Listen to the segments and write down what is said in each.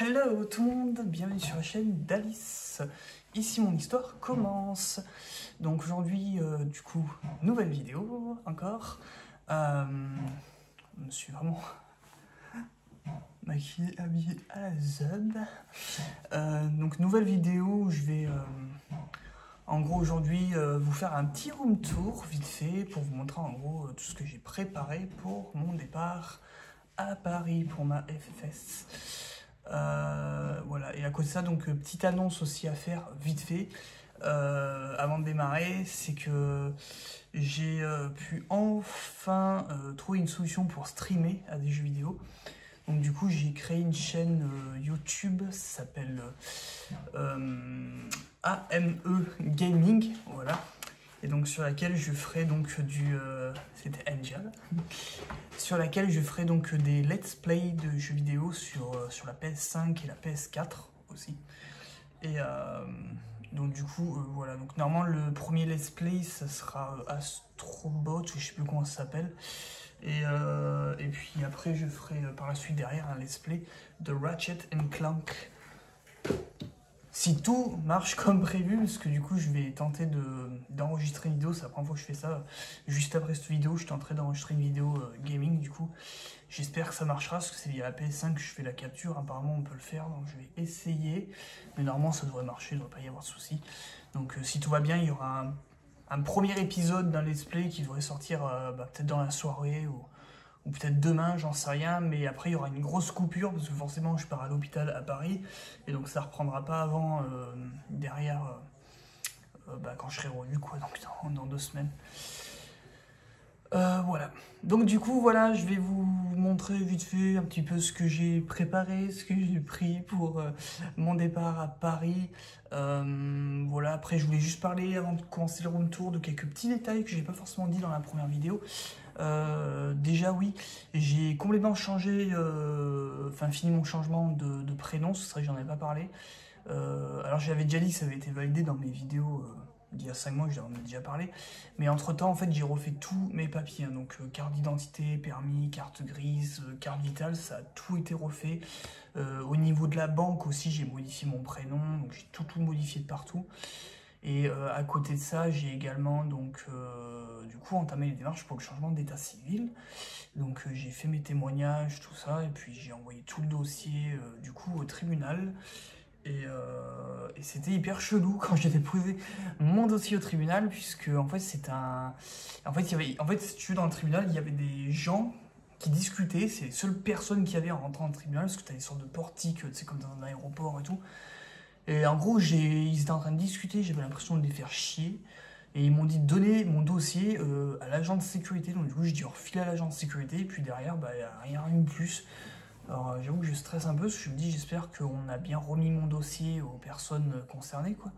Hello tout le monde, bienvenue sur la chaîne d'Alice. Ici mon histoire commence. Donc aujourd'hui, du coup, nouvelle vidéo encore. Je me suis vraiment maquillé, habillé à la zeb. Donc nouvelle vidéo où je vais en gros aujourd'hui vous faire un petit room tour vite fait pour vous montrer en gros tout ce que j'ai préparé pour mon départ à Paris pour ma FFS. Voilà, et à côté de ça, donc petite annonce aussi à faire vite fait avant de démarrer, c'est que j'ai pu enfin trouver une solution pour streamer à des jeux vidéo. Donc du coup j'ai créé une chaîne YouTube, ça s'appelle AME Gaming, voilà. Et donc sur laquelle je ferai donc c'était Angel, sur laquelle je ferai donc des let's play de jeux vidéo sur la PS5 et la PS4 aussi. Et donc du coup voilà, donc normalement le premier let's play ça sera Astrobot, je sais plus comment ça s'appelle. Et puis après je ferai par la suite derrière un let's play de Ratchet & Clank. Si tout marche comme prévu, parce que du coup je vais tenter d'enregistrer une vidéo, c'est la première fois que je fais ça. Juste après cette vidéo, je tenterai d'enregistrer une vidéo gaming du coup. J'espère que ça marchera, parce que c'est via la PS5 que je fais la capture, apparemment on peut le faire, donc je vais essayer. Mais normalement ça devrait marcher, il ne devrait pas y avoir de soucis. Donc si tout va bien, il y aura un premier épisode d'un let's play qui devrait sortir peut-être dans la soirée ou peut-être demain, j'en sais rien, mais après il y aura une grosse coupure parce que forcément je pars à l'hôpital à Paris et donc ça reprendra pas avant derrière quand je serai revenu quoi, donc dans 2 semaines. Voilà, donc du coup voilà, je vais vous montrer vite fait un petit peu ce que j'ai préparé, ce que j'ai pris pour mon départ à Paris. Voilà, après je voulais juste parler avant de commencer le room tour de quelques petits détails que j'ai pas forcément dit dans la première vidéo. Déjà oui, j'ai complètement changé, fini mon changement de prénom, c'est vrai que j'en avais pas parlé. Alors j'avais déjà dit que ça avait été validé dans mes vidéos d'il y a 5 mois, j'en ai déjà parlé. Mais entre temps en fait j'ai refait tous mes papiers, hein, donc carte d'identité, permis, carte grise, carte vitale, ça a tout été refait. Au niveau de la banque aussi j'ai modifié mon prénom, donc j'ai tout modifié de partout. Et à côté de ça, j'ai également donc du coup entamé les démarches pour le changement d'état civil. Donc j'ai fait mes témoignages, tout ça, et puis j'ai envoyé tout le dossier du coup au tribunal. Et c'était hyper chelou quand j'ai déposé mon dossier au tribunal, puisque en fait c'est un. En fait, si tu veux, dans le tribunal, il y avait des gens qui discutaient, c'est les seules personnes qu'il y avait en rentrant dans le tribunal, parce que tu as des sortes de portiques, tu sais, comme dans un aéroport et tout. Et en gros, ils étaient en train de discuter, j'avais l'impression de les faire chier. Et ils m'ont dit de donner mon dossier à l'agent de sécurité. Donc du coup, j'ai dû refiler à l'agent de sécurité. Et puis derrière, il n'y a rien eu de plus. Alors j'avoue que je stresse un peu, parce que je me dis, j'espère qu'on a bien remis mon dossier aux personnes concernées, quoi.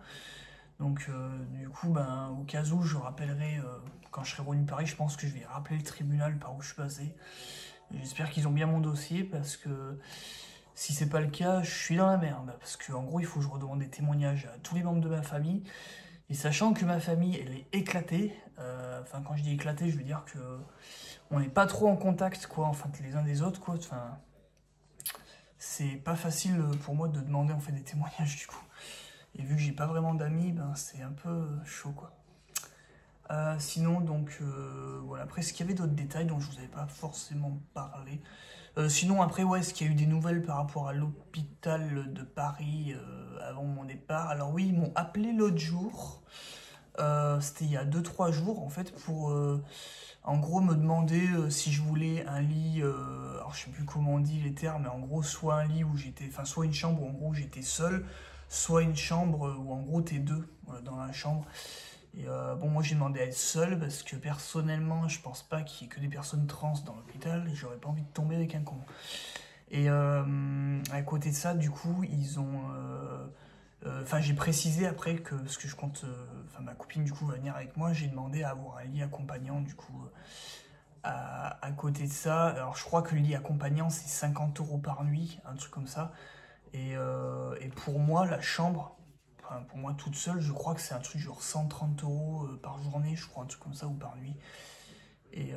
Donc du coup, au cas où, je rappellerai, quand je serai revenu de Paris, je pense que je vais rappeler le tribunal par où je suis passé. J'espère qu'ils ont bien mon dossier, parce que si c'est pas le cas, je suis dans la merde. Parce qu'en gros, il faut que je redemande des témoignages à tous les membres de ma famille. Et sachant que ma famille, elle est éclatée, quand je dis éclatée, je veux dire que on n'est pas trop en contact, quoi, enfin, les uns des autres, quoi. Enfin, c'est pas facile pour moi de demander en fait des témoignages du coup. Et vu que j'ai pas vraiment d'amis, c'est un peu chaud, quoi. Sinon, donc, voilà. Après, est-ce qu'il y avait d'autres détails dont je vous avais pas forcément parlé? Sinon, après, ouais, est-ce qu'il y a eu des nouvelles par rapport à l'hôpital de Paris avant mon départ? Alors oui, ils m'ont appelé l'autre jour, c'était il y a 2-3 jours, en fait, pour, en gros, me demander si je voulais un lit, alors je sais plus comment on dit les termes, mais en gros, soit un lit où j'étais, soit une chambre où en gros j'étais seul, soit une chambre où en gros t'es deux dans la chambre. Et bon, moi j'ai demandé à être seul parce que personnellement, je pense pas qu'il y ait que des personnes trans dans l'hôpital et j'aurais pas envie de tomber avec un con. Et à côté de ça, du coup, ils ont. J'ai précisé après que, parce que je compte. Ma copine du coup va venir avec moi, j'ai demandé à avoir un lit accompagnant du coup. À côté de ça, alors je crois que le lit accompagnant c'est 50 € par nuit, un truc comme ça. Et pour moi, la chambre. Pour moi toute seule, je crois que c'est un truc genre 130 € par journée, je crois, un truc comme ça, ou par nuit. Et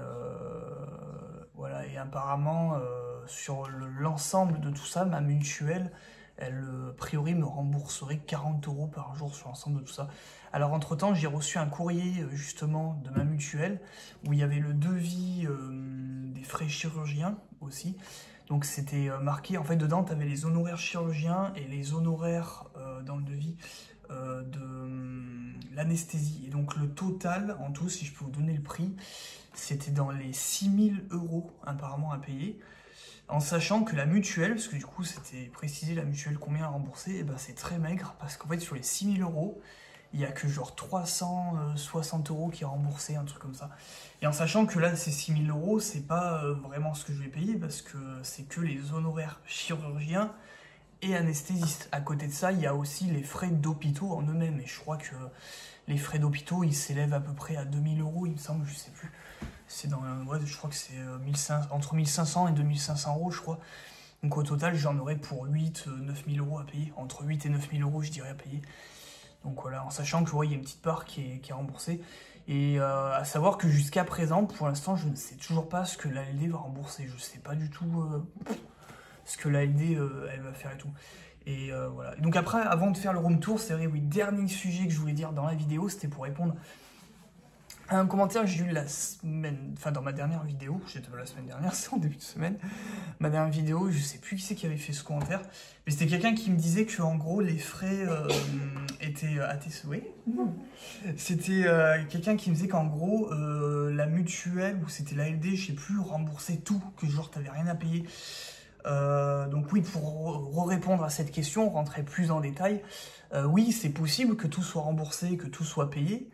voilà, et apparemment, sur l'ensemble de tout ça, ma mutuelle, elle, a priori, me rembourserait 40 € par jour sur l'ensemble de tout ça. Alors, entre-temps, j'ai reçu un courrier, justement, de ma mutuelle, où il y avait le devis des frais chirurgiens aussi. Donc, c'était marqué, en fait, dedans, tu avais les honoraires chirurgiens et les honoraires dans le devis de l'anesthésie. Et donc, le total, en tout, si je peux vous donner le prix, c'était dans les 6 000 € apparemment à payer. En sachant que la mutuelle, parce que du coup c'était précisé la mutuelle combien à rembourser, et ben c'est très maigre parce qu'en fait sur les 6 000 €, il n'y a que genre 360 € qui est remboursé, un truc comme ça. Et en sachant que là ces 6 000 €, c'est pas vraiment ce que je vais payer parce que c'est que les honoraires chirurgiens et anesthésistes. À côté de ça, il y a aussi les frais d'hôpitaux en eux-mêmes. Et je crois que les frais d'hôpitaux, ils s'élèvent à peu près à 2 000 €, il me semble, je sais plus. C'est dans, ouais, je crois que c'est entre 1 500 et 2 500 €, je crois. Donc au total, j'en aurais pour 9 000 € à payer. Entre 8 et 9 000 €, je dirais, à payer. Donc voilà, en sachant que ouais, il y a une petite part qui est remboursée. Et à savoir que jusqu'à présent, pour l'instant, je ne sais toujours pas ce que l'ALD va rembourser. Je ne sais pas du tout ce que l'ALD elle va faire et tout. Et voilà. Donc après, avant de faire le room tour, c'est vrai, oui, dernier sujet que je voulais dire dans la vidéo, c'était pour répondre à un commentaire que j'ai eu la semaine, enfin dans ma dernière vidéo, j'étais pas la semaine dernière, c'est en début de semaine, ma dernière vidéo, je sais plus qui c'est qui avait fait ce commentaire, mais c'était quelqu'un qui me disait que en gros les frais étaient à tes souhaits. C'était quelqu'un qui me disait qu'en gros la mutuelle ou c'était l'ALD, je sais plus, remboursait tout, que genre t'avais rien à payer. Donc oui, pour répondre à cette question, rentrer plus en détail, oui, c'est possible que tout soit remboursé, que tout soit payé,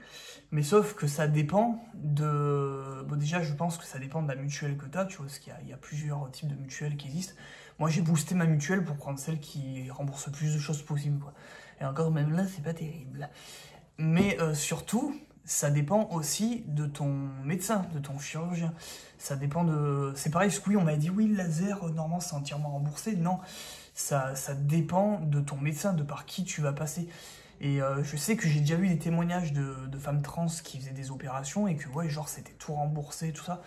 mais sauf que ça dépend de... Bon, déjà, je pense que ça dépend de la mutuelle que tu as, tu vois, parce qu'il y a plusieurs types de mutuelles qui existent. Moi, j'ai boosté ma mutuelle pour prendre celle qui rembourse le plus de choses possible, quoi. Et encore, même là, c'est pas terrible. Mais surtout, ça dépend aussi de ton médecin, de ton chirurgien. Ça dépend de... C'est pareil, parce que oui, on m'a dit, oui, le laser, normalement, c'est entièrement remboursé. Non, ça dépend de ton médecin, de par qui tu vas passer. Et je sais que j'ai déjà eu des témoignages de femmes trans qui faisaient des opérations et que, ouais, genre, c'était tout remboursé, tout ça.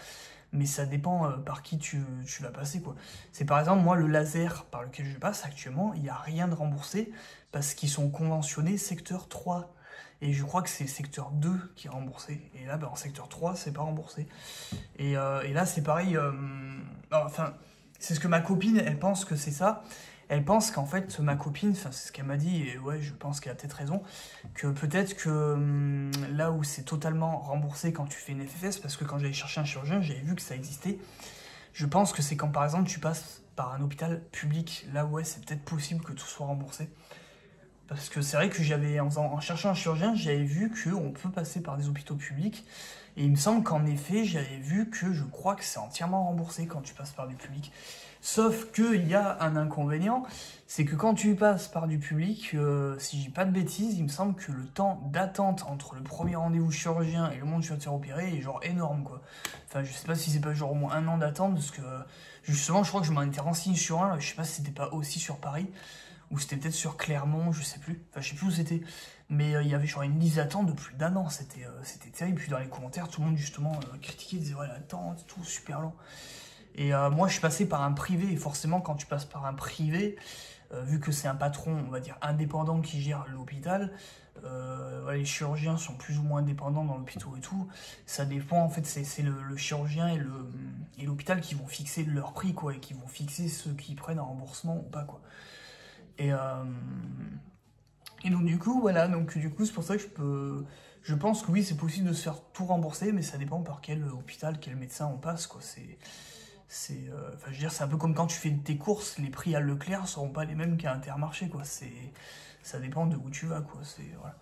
Mais ça dépend par qui tu vas passer, quoi. C'est par exemple, moi, le laser par lequel je passe actuellement, il n'y a rien de remboursé parce qu'ils sont conventionnés secteur 3. Et je crois que c'est secteur 2 qui est remboursé. Et là, ben, en secteur 3, c'est pas remboursé. Et là, c'est pareil. Enfin, c'est ce que ma copine, elle pense que c'est ça. Elle pense qu'en fait, ma copine, enfin, c'est ce qu'elle m'a dit, et ouais, je pense qu'elle a peut-être raison, que peut-être que là où c'est totalement remboursé quand tu fais une FFS, parce que quand j'allais chercher un chirurgien, j'avais vu que ça existait. Je pense que c'est quand, par exemple, tu passes par un hôpital public. Là, ouais, c'est peut-être possible que tout soit remboursé. Parce que c'est vrai que j'avais, en cherchant un chirurgien, j'avais vu qu'on peut passer par des hôpitaux publics. Et il me semble qu'en effet, j'avais vu que je crois que c'est entièrement remboursé quand tu passes par du public. Sauf qu'il y a un inconvénient, c'est que quand tu passes par du public, si je dis pas de bêtises, il me semble que le temps d'attente entre le premier rendez-vous chirurgien et le moment où tu vas te faire opérer est genre énorme, quoi. Enfin, je sais pas si c'est pas genre au moins 1 an d'attente, parce que justement, je crois que je m'en étais renseigné sur un, je sais pas si c'était pas aussi sur Paris, ou c'était peut-être sur Clermont, je sais plus. Enfin, je sais plus où c'était. Mais il y avait genre une liste d'attente de plus d'1 an, c'était terrible. Puis dans les commentaires, tout le monde justement critiquait, disait ouais, l'attente, tout super lent. Et moi, je suis passé par un privé, et forcément, quand tu passes par un privé, vu que c'est un patron, on va dire, indépendant qui gère l'hôpital, les chirurgiens sont plus ou moins indépendants dans l'hôpital et tout, ça dépend, en fait, c'est le chirurgien et l'hôpital qui vont fixer leur prix, quoi, et qui vont fixer ceux qui prennent un remboursement ou pas, quoi. Et donc du coup, voilà, donc du coup, c'est pour ça que je pense que oui, c'est possible de se faire tout rembourser, mais ça dépend par quel hôpital, quel médecin on passe, quoi. Enfin, je veux dire, c'est un peu comme quand tu fais tes courses, les prix à Leclerc ne seront pas les mêmes qu'à Intermarché, quoi. Ça dépend de où tu vas, quoi. Voilà.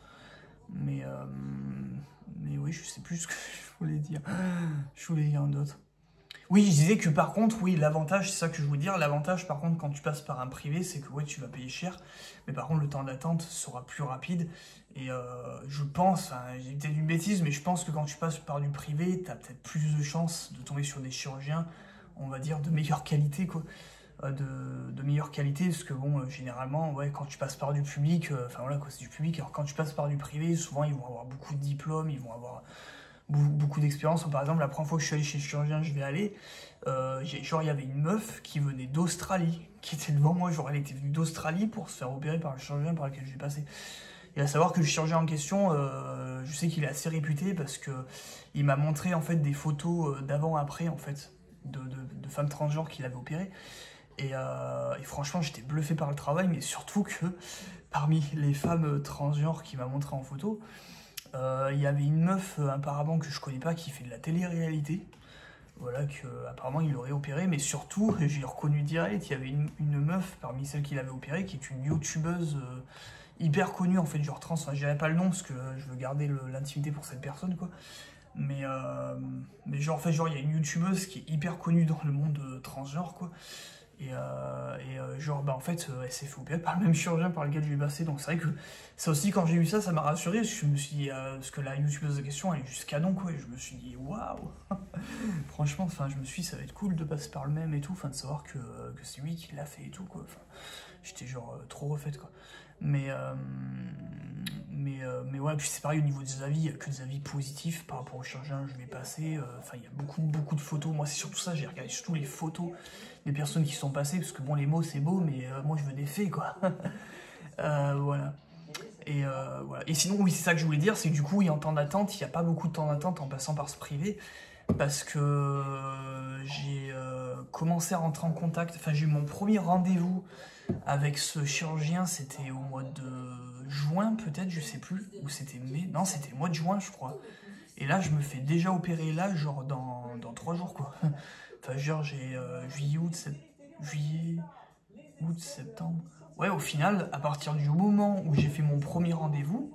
Mais oui, je sais plus ce que je voulais dire. Je voulais dire d'autre. Oui, je disais que par contre, oui, l'avantage, c'est ça que je voulais dire, l'avantage par contre quand tu passes par un privé, c'est que ouais, tu vas payer cher, mais par contre le temps d'attente sera plus rapide, et je pense, hein, j'ai peut-être une bêtise, mais je pense que quand tu passes par du privé, tu as peut-être plus de chances de tomber sur des chirurgiens, on va dire, de meilleure qualité, quoi, de meilleure qualité, parce que bon, généralement, ouais, quand tu passes par du public, enfin voilà, quoi, c'est du public, alors quand tu passes par du privé, souvent ils vont avoir beaucoup de diplômes, ils vont avoir beaucoup d'expérience. Par exemple, la première fois que je suis allé chez le chirurgien, je vais aller, genre il y avait une meuf qui venait d'Australie, qui était devant moi, genre elle était venue d'Australie pour se faire opérer par le chirurgien par lequel je vais passer. Et à savoir que le chirurgien en question, je sais qu'il est assez réputé parce que il m'a montré en fait des photos d'avant-après en fait de femmes transgenres qu'il avait opérées. Et franchement, j'étais bluffé par le travail, mais surtout que parmi les femmes transgenres qu'il m'a montré en photo, il y avait une meuf apparemment que je connais pas qui fait de la télé-réalité. Voilà, que apparemment il aurait opéré, mais surtout, j'ai reconnu direct, il y avait une meuf parmi celles qu'il avait opérées qui est une youtubeuse hyper connue en fait, genre trans. Enfin, je dirais pas le nom parce que je veux garder l'intimité pour cette personne quoi. Mais genre en fait, genre il y a une youtubeuse qui est hyper connue dans le monde transgenre quoi. Genre, bah en fait, elle s'est fait opérer par le même chirurgien par lequel je vais passer. Donc c'est vrai que ça aussi, quand j'ai vu ça, ça m'a rassuré. Parce que je me suis dit, parce que la youtubeuse de question, elle est juste canon, quoi. Et je me suis dit, waouh! Franchement, enfin, je me suis dit, ça va être cool de passer par le même et tout. Enfin, de savoir que c'est lui qui l'a fait et tout, quoi. Enfin, j'étais genre trop refaite, quoi. Mais ouais, puis c'est pareil au niveau des avis, il n'y a que des avis positifs par rapport au chirurgien je vais passer. Enfin, il y a beaucoup de photos. Moi, c'est surtout ça, j'ai regardé surtout les photos des personnes qui sont passées, parce que bon, les mots c'est beau, mais moi je veux des faits, quoi. Voilà. Voilà. Et sinon, oui, c'est ça que je voulais dire, c'est que du coup, en temps d'attente, il n'y a pas beaucoup de temps d'attente en passant par ce privé, parce que j'ai commencé à rentrer en contact, enfin, j'ai eu mon premier rendez-vous avec ce chirurgien, c'était au mois de juin, peut-être, je sais plus, ou c'était mai, non, c'était le mois de juin, je crois. Et là, je me fais déjà opérer là, genre dans 3 jours, quoi. Enfin, genre, j'ai juillet, août, septembre. Ouais, au final, à partir du moment où j'ai fait mon premier rendez-vous,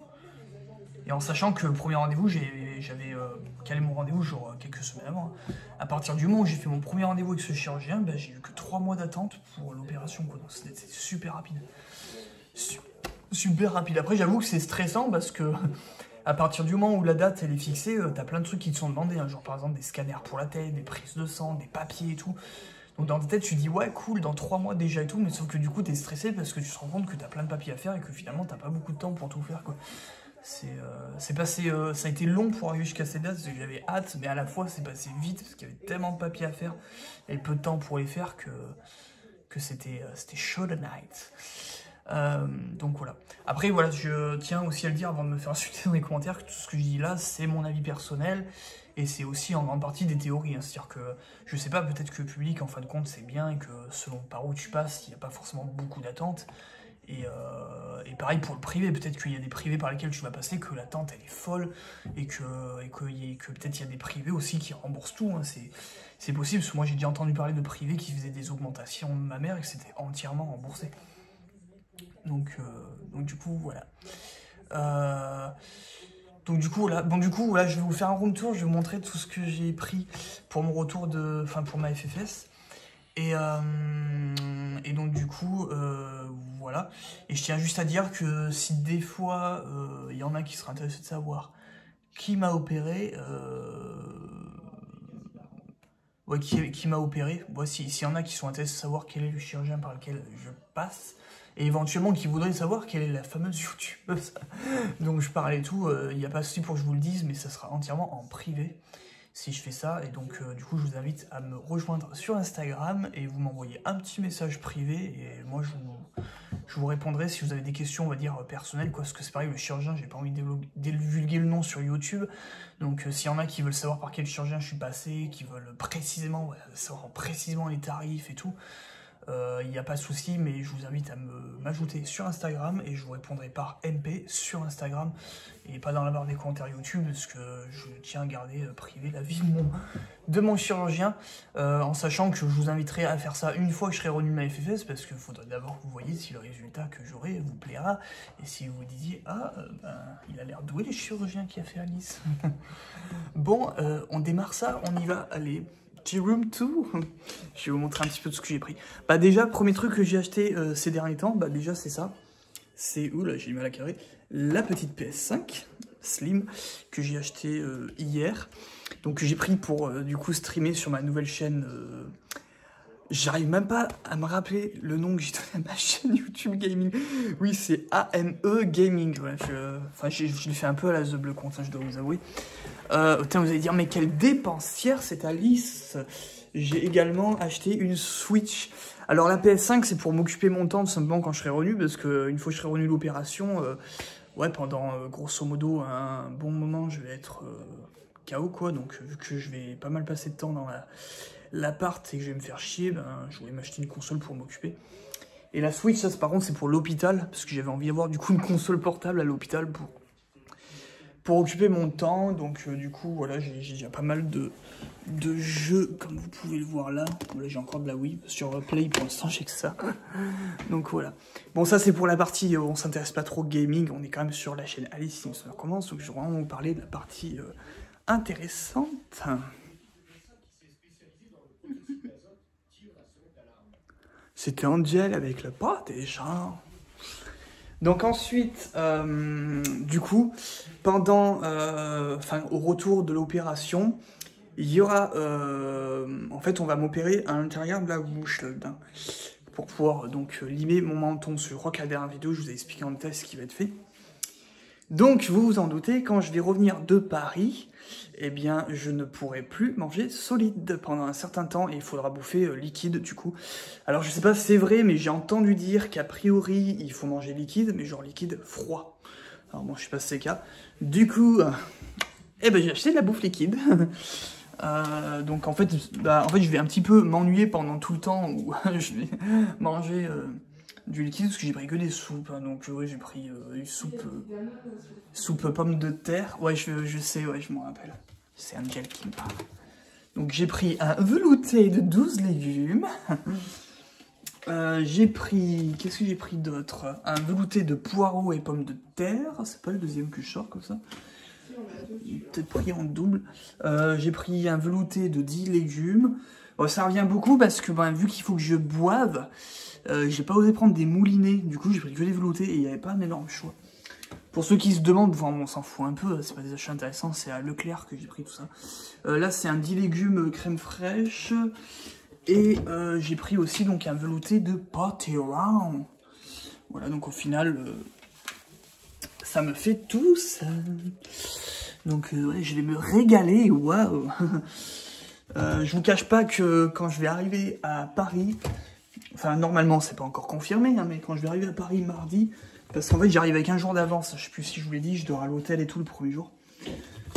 et en sachant que le premier rendez-vous, j'avais calé mon rendez-vous genre quelques semaines avant. À partir du moment où j'ai fait mon premier rendez-vous avec ce chirurgien, bah, j'ai eu que 3 mois d'attente pour l'opération, quoi. Donc c'était super rapide. Super rapide. Après, j'avoue que c'est stressant parce que à partir du moment où la date elle est fixée, t'as plein de trucs qui te sont demandés, hein, genre par exemple des scanners pour la tête, des prises de sang, des papiers et tout. Donc dans ta tête, tu dis ouais, cool, dans 3 mois déjà et tout, mais sauf que du coup, t'es stressé parce que tu te rends compte que t'as plein de papiers à faire et que finalement, t'as pas beaucoup de temps pour tout faire, quoi. C'est passé, ça a été long pour arriver jusqu'à cette date, parce que j'avais hâte, mais à la fois, c'est passé vite parce qu'il y avait tellement de papiers à faire et peu de temps pour les faire que c'était chaud the night. Donc voilà. Après voilà, je tiens aussi à le dire avant de me faire insulter dans les commentaires que tout ce que je dis là, c'est mon avis personnel et c'est aussi en grande partie des théories. Hein. C'est-à-dire que je sais pas, peut-être que le public en fin de compte c'est bien et que selon par où tu passes, il n'y a pas forcément beaucoup d'attente. Et pareil pour le privé, peut-être qu'il y a des privés par lesquels tu vas passer, que l'attente elle est folle et que peut-être il y a des privés aussi qui remboursent tout. Hein. C'est possible, parce que moi j'ai déjà entendu parler de privés qui faisaient des augmentations de ma mère et que c'était entièrement remboursé. Donc du coup, voilà. Donc du coup, là, je vais vous faire un room tour, je vais vous montrer tout ce que j'ai pris pour mon retour pour ma FFS. Et donc du coup, voilà. Et je tiens juste à dire que si des fois, il y en a qui seraient intéressés de savoir qui m'a opéré, ouais, qui m'a opéré, ouais, s'il y en a qui sont intéressés de savoir quel est le chirurgien par lequel je passe, et éventuellement qui voudraient savoir quelle est la fameuse youtubeuse dont je parle et tout, il n'y a pas de souci pour que je vous le dise, mais ça sera entièrement en privé si je fais ça. Et donc du coup je vous invite à me rejoindre sur Instagram et vous m'envoyez un petit message privé et moi je vous répondrai si vous avez des questions, on va dire, personnelles, quoi, parce que c'est pareil, le chirurgien, j'ai pas envie de divulguer le nom sur YouTube, donc s'il y en a qui veulent savoir par quel chirurgien je suis passé, qui veulent précisément, savoir précisément les tarifs et tout, il n'y a pas de souci, mais je vous invite à m'ajouter sur Instagram et je vous répondrai par MP sur Instagram et pas dans la barre des commentaires YouTube parce que je tiens à garder privé la vie de mon chirurgien, en sachant que je vous inviterai à faire ça une fois que je serai revenu de ma FFS parce qu'il faudrait d'abord que vous voyez si le résultat que j'aurai vous plaira et si vous vous disiez ah il a l'air doué le chirurgien qui a fait Alice. Bon, on démarre ça, on y va, allez. Room 2, je vais vous montrer un petit peu de ce que j'ai pris. Bah déjà, premier truc que j'ai acheté ces derniers temps, bah déjà c'est ça. C'est, oula, j'ai du mal à carrer, la petite PS5 Slim que j'ai acheté hier. Donc j'ai pris pour du coup streamer sur ma nouvelle chaîne J'arrive même pas à me rappeler le nom que j'ai donné à ma chaîne YouTube Gaming. Oui, c'est AME Gaming. Ouais, je l'ai fait un peu à la The Bleu Compte, je dois vous avouer. Putain, vous allez dire, mais quelle dépensière cette Alice. J'ai également acheté une Switch. Alors la PS5, c'est pour m'occuper mon temps tout simplement quand je serai revenu, parce qu'une fois que je serai revenu de l'opération, ouais, pendant grosso modo un bon moment, je vais être KO, quoi. Donc vu que je vais pas mal passer de temps dans l'appart et que je vais me faire chier, ben, je voulais m'acheter une console pour m'occuper. Et la Switch, ça par contre, c'est pour l'hôpital, parce que j'avais envie d'avoir du coup une console portable à l'hôpital pour occuper mon temps. Donc du coup, voilà, j'ai déjà pas mal de jeux, comme vous pouvez le voir là. Là, j'ai encore de la Wii. Sur Play, pour l'instant, j'ai que ça. Donc voilà. Bon, ça, c'est pour la partie, on s'intéresse pas trop au gaming. On est quand même sur la chaîne Alice Simpson commence. Donc je vais vraiment vous parler de la partie intéressante. C'était Angel avec le pas déjà. Donc ensuite, du coup, pendant, au retour de l'opération, il y aura, en fait, on va m'opérer à l'intérieur de la bouche, là, pour pouvoir donc limer mon menton. Je crois que la dernière vidéo, je vous ai expliqué en détail ce qui va être fait. Donc, vous vous en doutez, quand je vais revenir de Paris, eh bien, je ne pourrai plus manger solide pendant un certain temps et il faudra bouffer liquide, du coup. Alors, je sais pas si c'est vrai, mais j'ai entendu dire qu'a priori, il faut manger liquide, mais genre liquide froid. Alors, bon, je sais pas si c'est le cas. Du coup, eh ben, j'ai acheté de la bouffe liquide. Donc, en fait, je vais un petit peu m'ennuyer pendant tout le temps où je vais manger... du liquide, parce que j'ai pris que des soupes, hein, donc ouais, j'ai pris une soupe pomme de terre, ouais, je sais, ouais, je m'en rappelle, c'est Angel qui me parle. Donc j'ai pris un velouté de 12 légumes, j'ai pris, qu'est-ce que j'ai pris d'autre? Un velouté de poireaux et pommes de terre, c'est pas le deuxième que je sors comme ça, peut-être pris en double, j'ai pris un velouté de 10 légumes, bon, ça revient beaucoup parce que ben, vu qu'il faut que je boive, j'ai pas osé prendre des moulinets, du coup j'ai pris que des veloutés et il n'y avait pas un énorme choix. Pour ceux qui se demandent, enfin, on s'en fout un peu, c'est pas des achats intéressants, c'est à Leclerc que j'ai pris tout ça. Là c'est un 10 légumes crème fraîche, et j'ai pris aussi donc un velouté de pâté round. Voilà, donc au final, ça me fait tout ça. Donc ouais, je vais me régaler, waouh. Je vous cache pas que quand je vais arriver à Paris, enfin, normalement, c'est pas encore confirmé, hein, mais quand je vais arriver à Paris mardi, parce qu'en fait, j'arrive avec un jour d'avance, je sais plus si je vous l'ai dit, je dors à l'hôtel et tout le premier jour.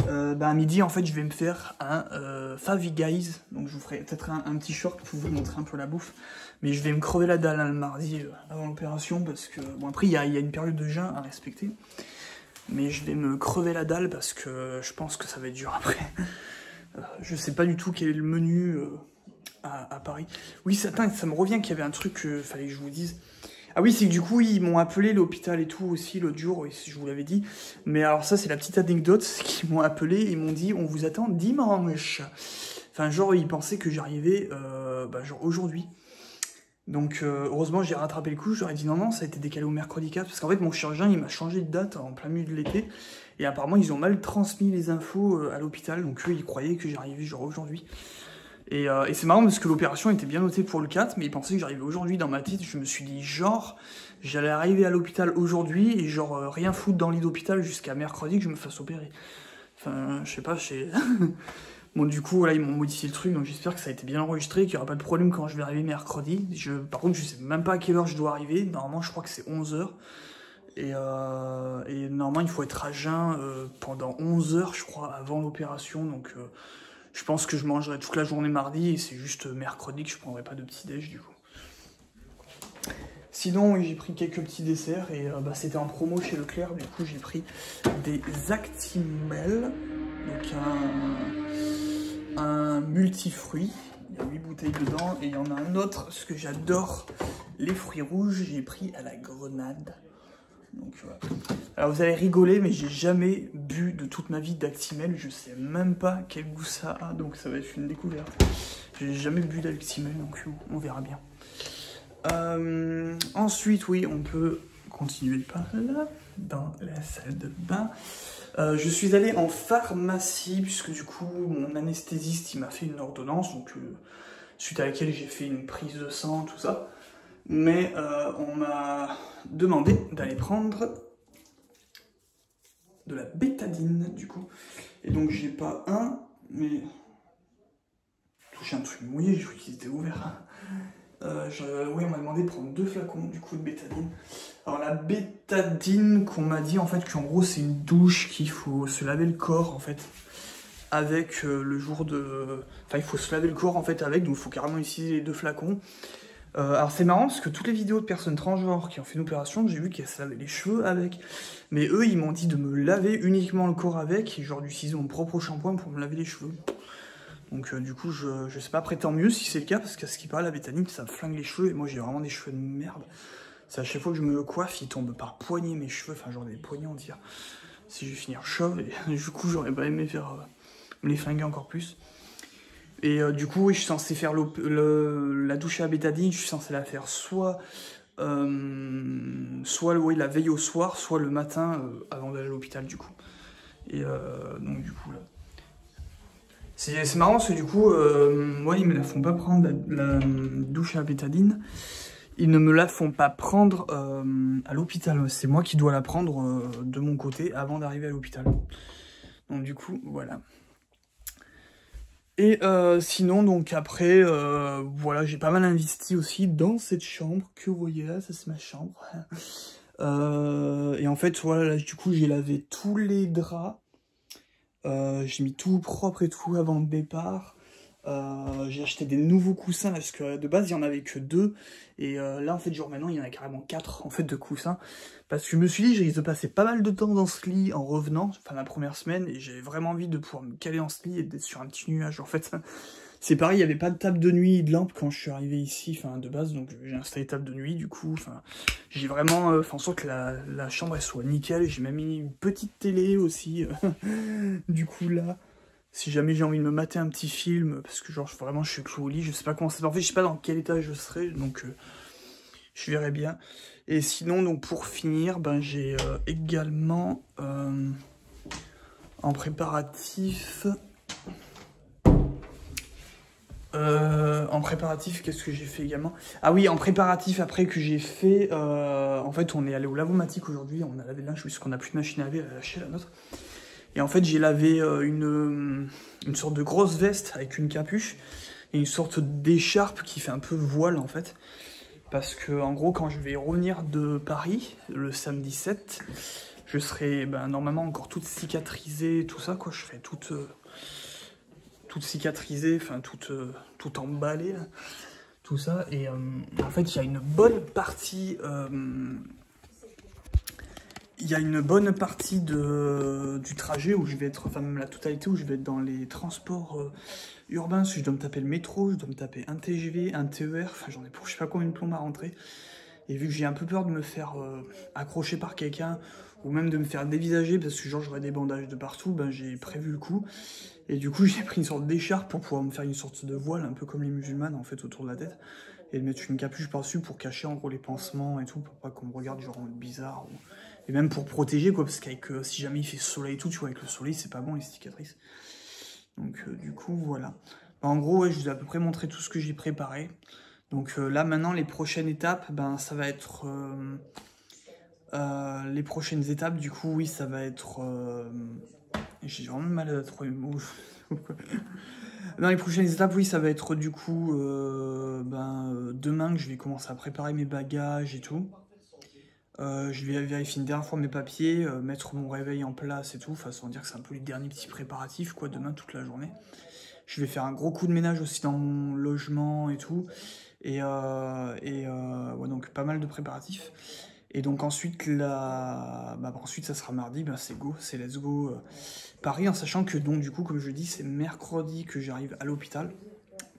À midi, en fait, je vais me faire un Favy Guys, donc je vous ferai peut-être un petit short pour vous montrer un peu la bouffe, mais je vais me crever la dalle hein, le mardi avant l'opération, parce que, bon, après, il y a une période de jeûne à respecter, mais je vais me crever la dalle parce que je pense que ça va être dur après. Je sais pas du tout quel est le menu... À Paris. Oui, ça me revient qu'il y avait un truc qu'il fallait que je vous dise. Ah oui, c'est que du coup, ils m'ont appelé l'hôpital et tout aussi l'autre jour, oui, si je vous l'avais dit. Mais alors ça, c'est la petite anecdote, c'est qu'ils m'ont appelé, ils m'ont dit, on vous attend dimanche. Enfin, genre, ils pensaient que j'arrivais, genre aujourd'hui. Donc, heureusement, j'ai rattrapé le coup, j'aurais dit non, ça a été décalé au mercredi 4, parce qu'en fait, mon chirurgien, il m'a changé de date en plein milieu de l'été, et apparemment, ils ont mal transmis les infos à l'hôpital, donc eux, ils croyaient que j'arrivais genre aujourd'hui. Et c'est marrant parce que l'opération était bien notée pour le 4, mais ils pensaient que j'arrivais aujourd'hui dans ma tête. Je me suis dit, genre, j'allais arriver à l'hôpital aujourd'hui et genre rien foutre dans le lit d'hôpital jusqu'à mercredi que je me fasse opérer. Enfin, je sais pas, Bon, du coup, voilà, ils m'ont modifié le truc, donc j'espère que ça a été bien enregistré, qu'il n'y aura pas de problème quand je vais arriver mercredi. Par contre, je sais même pas à quelle heure je dois arriver. Normalement, je crois que c'est 11h. Et normalement, il faut être à jeun pendant 11 heures, je crois, avant l'opération, donc... je pense que je mangerai toute la journée mardi et c'est juste mercredi que je prendrai pas de petit déj du coup. Sinon, j'ai pris quelques petits desserts et c'était en promo chez Leclerc. Du coup, j'ai pris des Actimel, donc un multifruit. Il y a 8 bouteilles dedans et il y en a un autre, parce que j'adore les fruits rouges, j'ai pris à la grenade. Donc voilà. Alors vous allez rigoler, mais j'ai jamais bu de toute ma vie d'Actimel, je sais même pas quel goût ça a, donc ça va être une découverte. J'ai jamais bu d'Actimel, donc on verra bien. Ensuite, oui, on peut continuer par là, dans la salle de bain. Je suis allé en pharmacie, puisque du coup, mon anesthésiste, il m'a fait une ordonnance, donc suite à laquelle j'ai fait une prise de sang, tout ça. Mais on m'a demandé d'aller prendre de la bétadine, du coup. Et donc j'ai pas un, mais... Touché un truc mouillé, je croyais qu'ils étaient ouverts. Oui, on m'a demandé de prendre 2 flacons, du coup, de bétadine. Alors la bétadine, qu'on m'a dit, en fait, qu'en gros, c'est une douche qu'il faut se laver le corps, en fait, avec le jour de... Enfin, il faut se laver le corps, en fait, avec, donc il faut carrément utiliser les 2 flacons. Alors c'est marrant parce que toutes les vidéos de personnes transgenres qui ont fait une opération, j'ai vu qu'elles se lavaient les cheveux avec. Mais eux, ils m'ont dit de me laver uniquement le corps avec, et genre d'utiliser mon propre shampoing pour me laver les cheveux. Donc du coup, je sais pas, après tant mieux si c'est le cas, parce qu'à ce qui paraît, la bétadine, ça me flingue les cheveux, et moi j'ai vraiment des cheveux de merde. C'est à chaque fois que je me coiffe, ils tombent par poignée mes cheveux, enfin genre des poignées on dirait. Si je vais finir chauve, et du coup j'aurais pas aimé faire me les flinguer encore plus. Et du coup, oui, je suis censé faire la douche à la bétadine, je suis censé la faire soit oui, la veille au soir, soit le matin avant d'aller à l'hôpital du coup. Et donc du coup là. C'est marrant parce que du coup, moi ils me la font pas prendre la douche à la bétadine. Ils ne me la font pas prendre à l'hôpital. C'est moi qui dois la prendre de mon côté avant d'arriver à l'hôpital. Donc du coup, voilà. Et sinon, donc après, voilà, j'ai pas mal investi aussi dans cette chambre que vous voyez là, ça c'est ma chambre. Et en fait, voilà, là, du coup, j'ai lavé tous les draps. J'ai mis tout propre et tout avant le départ. J'ai acheté des nouveaux coussins parce que de base il y en avait que 2 et là en fait genre maintenant il y en a carrément 4 en fait de coussins parce que je me suis dit je risque de passer pas mal de temps dans ce lit en revenant, enfin la première semaine, et j'ai vraiment envie de pouvoir me caler dans ce lit et d'être sur un petit nuage en fait. C'est pareil, il n'y avait pas de table de nuit et de lampe quand je suis arrivé ici, enfin de base, donc j'ai installé table de nuit du coup, enfin j'ai vraiment fait en sorte que la chambre elle soit nickel, j'ai même mis une petite télé aussi, du coup là. Si jamais j'ai envie de me mater un petit film, parce que genre vraiment je suis cloué au lit, je sais pas comment c'est parfait, je sais pas dans quel état je serai, donc je verrai bien. Et sinon donc pour finir, ben j'ai également en préparatif, qu'est-ce que j'ai fait également? Ah oui, en préparatif après que j'ai fait, en fait on est allé au lavomatique aujourd'hui, on a lavé le linge puisqu'on n'a plus de machine à laver, elle a lâché la nôtre. Et en fait, j'ai lavé une sorte de grosse veste avec une capuche et une sorte d'écharpe qui fait un peu voile en fait. Parce que en gros, quand je vais revenir de Paris le samedi 7, je serai normalement encore toute cicatrisée, tout ça quoi. Je serai toute cicatrisée, enfin toute emballée, là, tout ça. Et en fait, il y a une bonne partie. Il y a une bonne partie du trajet où je vais être, enfin même la totalité où je vais être dans les transports urbains, parce que je dois me taper le métro, je dois me taper un TGV, un TER, enfin j'en ai pour je sais pas combien de plombs à rentrer. Et vu que j'ai un peu peur de me faire accrocher par quelqu'un, ou même de me faire dévisager, parce que genre j'aurai des bandages de partout, ben j'ai prévu le coup. Et du coup j'ai pris une sorte d'écharpe pour pouvoir me faire une sorte de voile, un peu comme les musulmanes en fait autour de la tête. Et de mettre une capuche par-dessus pour cacher en gros les pansements et tout, pour pas qu'on me regarde genre en mode bizarre. Et même pour protéger quoi, parce qu'avec si jamais il fait soleil et tout, tu vois, avec le soleil c'est pas bon les cicatrices. Donc du coup voilà. En gros ouais, je vous ai à peu près montré tout ce que j'ai préparé. Donc là maintenant les prochaines étapes, ça va être... les prochaines étapes du coup oui ça va être... J'ai vraiment mal à trouver le mot. Dans les prochaines étapes, oui, ça va être du coup demain que je vais commencer à préparer mes bagages et tout. Je vais vérifier une dernière fois mes papiers, mettre mon réveil en place et tout. Enfin, sans dire que c'est un peu les derniers petits préparatifs, quoi, demain toute la journée. Je vais faire un gros coup de ménage aussi dans mon logement et tout. Et ouais, donc pas mal de préparatifs. Et donc ensuite, ensuite ça sera mardi, c'est go, c'est let's go Paris, en sachant que donc du coup, comme je dis, c'est mercredi que j'arrive à l'hôpital,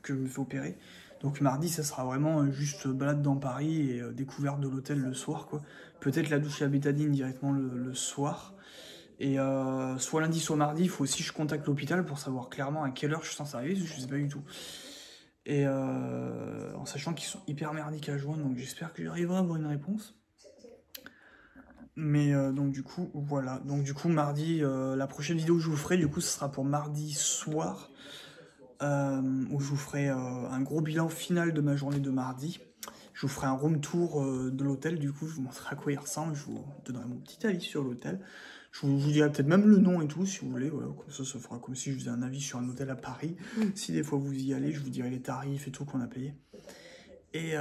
que je me fais opérer. Donc mardi, ça sera vraiment juste balade dans Paris et découverte de l'hôtel le soir, quoi. Peut-être la douche à la bétadine directement le soir. Et soit lundi, soit mardi, il faut aussi que je contacte l'hôpital pour savoir clairement à quelle heure je suis censé arriver, je sais pas du tout. Et en sachant qu'ils sont hyper merdiques à joindre, donc j'espère que j'arriverai à avoir une réponse. Mais donc du coup, voilà. Donc du coup, mardi, la prochaine vidéo que je vous ferai, du coup, ce sera pour mardi soir. où je vous ferai un gros bilan final de ma journée de mardi. Je vous ferai un room tour de l'hôtel, du coup, je vous montrerai à quoi il ressemble, je vous donnerai mon petit avis sur l'hôtel. Je vous dirai peut-être même le nom et tout, si vous voulez, voilà, comme ça fera comme si je faisais un avis sur un hôtel à Paris. Si des fois vous y allez, je vous dirai les tarifs et tout qu'on a payé. Et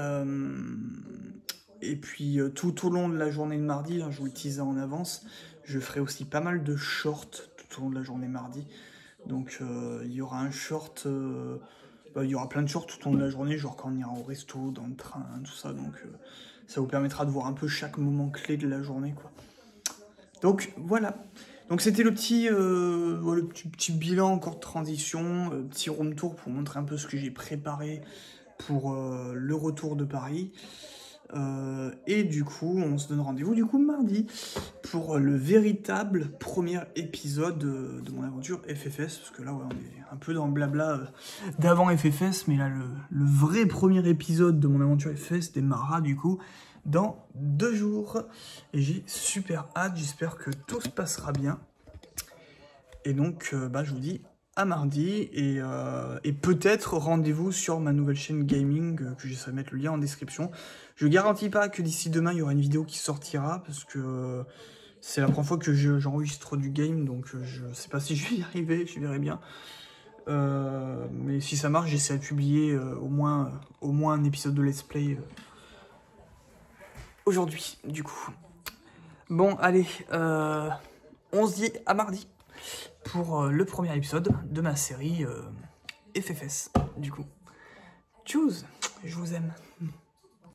puis tout au long de la journée de mardi, hein, je vous le teasais en avance, je ferai aussi pas mal de shorts tout au long de la journée mardi. Donc il y aura un short, il y aura plein de shorts tout au long de la journée, genre quand on ira au resto, dans le train, tout ça. Donc ça vous permettra de voir un peu chaque moment clé de la journée, quoi. Donc voilà. Donc c'était le petit bilan encore de transition, petit room tour pour montrer un peu ce que j'ai préparé pour le retour de Paris. Et du coup, on se donne rendez-vous du coup mardi pour le véritable premier épisode de mon aventure FFS, parce que là ouais, on est un peu dans le blabla d'avant FFS, mais là le vrai premier épisode de mon aventure FFS démarrera du coup dans 2 jours, et j'ai super hâte, j'espère que tout se passera bien, et donc je vous dis à mardi, et peut-être rendez-vous sur ma nouvelle chaîne gaming, que j'essaierai de mettre le lien en description. Je garantis pas que d'ici demain il y aura une vidéo qui sortira, parce que c'est la première fois que j'enregistre du game, donc je sais pas si je vais y arriver, je verrai bien. Mais si ça marche, j'essaie de publier au moins un épisode de Let's Play aujourd'hui, du coup. Bon, allez, on se dit à mardi pour le premier épisode de ma série FFS, du coup. Tchuss, je vous aime.